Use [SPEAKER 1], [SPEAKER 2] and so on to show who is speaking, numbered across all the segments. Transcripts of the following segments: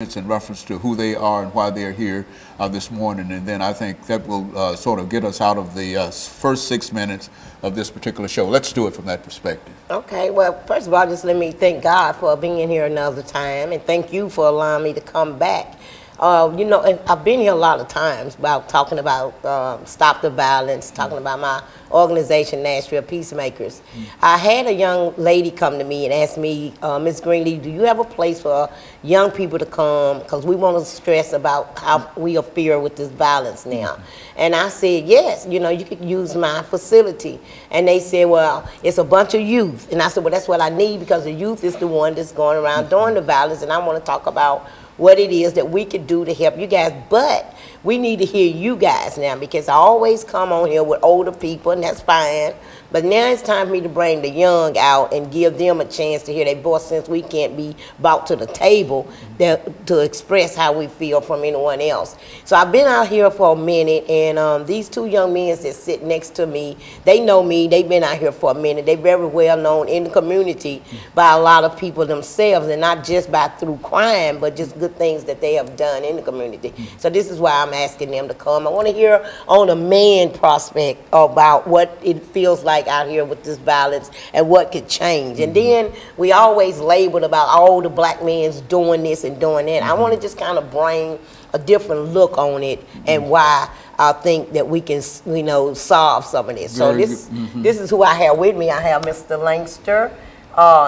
[SPEAKER 1] It's in reference to who they are and why they're here this morning, and then I think that will sort of get us out of the first 6 minutes of this particular show. Let's do it from that perspective.
[SPEAKER 2] Okay, well, first of all, just let me thank God for being here another time, and thank you for allowing me to come back. You know, I've been here a lot of times about talking about Stop the Violence, talking about my organization, Nashville Peacemakers. I had a young lady come to me and ask me, Ms. Greenlee, do you have a place for young people to come? Because we want to stress about how we are fear with this violence now. And I said, yes, you know, you could use my facility. And they said, well, it's a bunch of youth. And I said, well, that's what I need, because the youth is the one that's going around doing the violence, and I want to talk about what it is that we could do to help you guys. But we need to hear you guys now, because I always come on here with older people, and that's fine. But now it's time for me to bring the young out and give them a chance to hear their voice, since we can't be brought to the table to express how we feel from anyone else. So I've been out here for a minute, and these two young men that sit next to me, they know me. They've been out here for a minute. They're very well known in the community by a lot of people themselves, and not just by through crime, but just good things that they have done in the community. So this is why I'm asking them to come. I want to hear on a man prospect about what it feels like out here with this violence and what could change. And then we always labeled about all the black men's doing this and doing that. I want to just kind of bring a different look on it, and why I think that we can, you know, solve some of this. So this is who I have with me. I have Mr. Langston.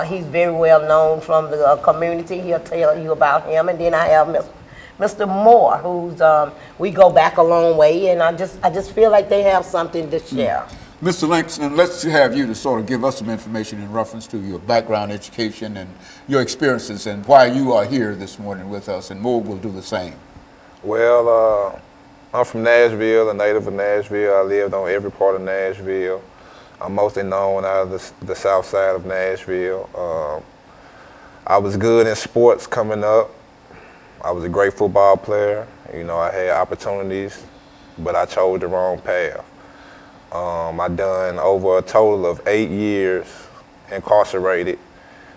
[SPEAKER 2] He's very well known from the community. He'll tell you about him. And then I have Mr. Moore, who's we go back a long way, and I just feel like they have something to share.
[SPEAKER 1] Mr. Langston, let's have you to sort of give us some information in reference to your background, education, and your experiences, and why you are here this morning with us, and Moore will do the same.
[SPEAKER 3] Well, I'm from Nashville, a native of Nashville. I lived on every part of Nashville. I'm mostly known out of the south side of Nashville. I was good in sports coming up. I was a great football player. You know, I had opportunities, but I chose the wrong path. I done over a total of 8 years incarcerated.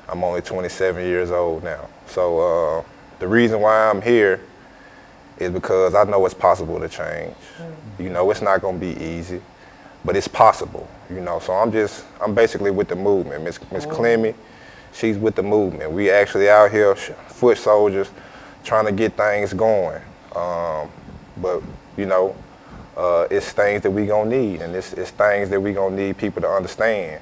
[SPEAKER 3] I'm only 27 years old now. So the reason why I'm here is because I know it's possible to change. You know, it's not gonna be easy, but it's possible, you know. So I'm basically with the movement. Miss Clemmy, she's with the movement. We actually out here, foot soldiers, trying to get things going. But, you know, it's things that we gonna need, and it's things that we gonna need people to understand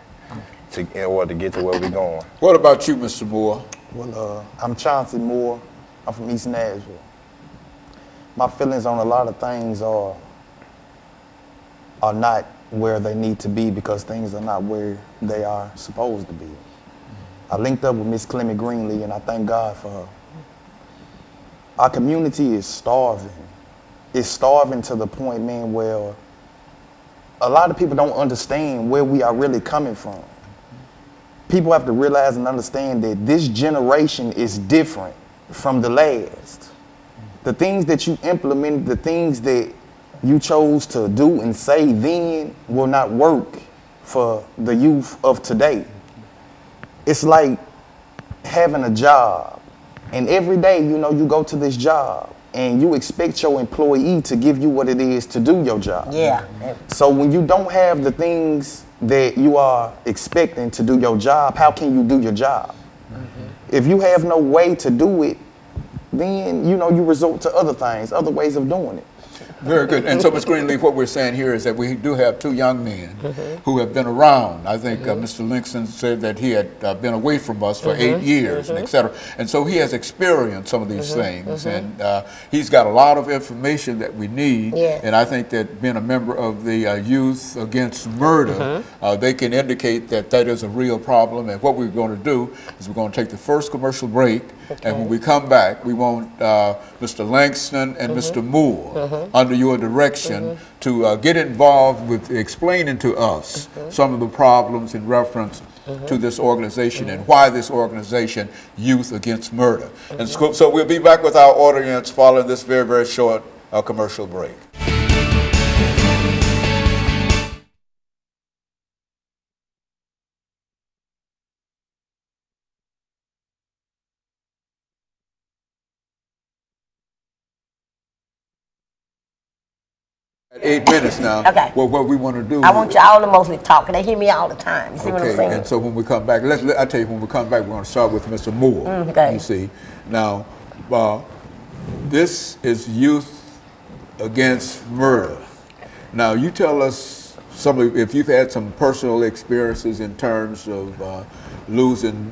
[SPEAKER 3] in order to get to where we going.
[SPEAKER 1] What about you, Mr. Moore?
[SPEAKER 4] Well, I'm Chauncey Moore. I'm from East Nashville. My feelings on a lot of things are not where they need to be, because things are not where they are supposed to be. I linked up with Miss Clemmy Greenlee, and I thank God for her. Our community is starving. It's starving to the point, man, where a lot of people don't understand where we are really coming from. People have to realize and understand that this generation is different from the last. The things that you implemented, the things that you chose to do and say then will not work for the youth of today. It's like having a job, and every day, you know, you go to this job and you expect your employee to give you what it is to do your job.
[SPEAKER 2] Yeah.
[SPEAKER 4] So when you don't have the things that you are expecting to do your job, how can you do your job? If you have no way to do it, then, you know, you resort to other things, other ways of doing it.
[SPEAKER 1] Very good. And so, Ms. Greenlee, what we're saying here is that we do have two young men who have been around. I think Mr. Langston said that he had been away from us for 8 years, and et cetera. And so he has experienced some of these things, and he's got a lot of information that we need. And I think that being a member of the Youth Against Murder, they can indicate that that is a real problem. And what we're going to do is we're going to take the first commercial break, and when we come back, we want Mr. Langston and Mr. Moore, under your direction, to get involved with explaining to us some of the problems in reference to this organization and why this organization, Youth Against Murder. And so we'll be back with our audience following this very, very short commercial break. At 8 minutes now.
[SPEAKER 2] Okay.
[SPEAKER 1] Well, what we want to do.
[SPEAKER 2] I want y'all to mostly talk, and they hear me all the time. You see what I'm saying?
[SPEAKER 1] And so when we come back, I tell you, when we come back, we're going to start with Mr. Moore.
[SPEAKER 2] Okay.
[SPEAKER 1] You see, now this is Youth Against Murder. Now you tell us if you've had some personal experiences in terms of losing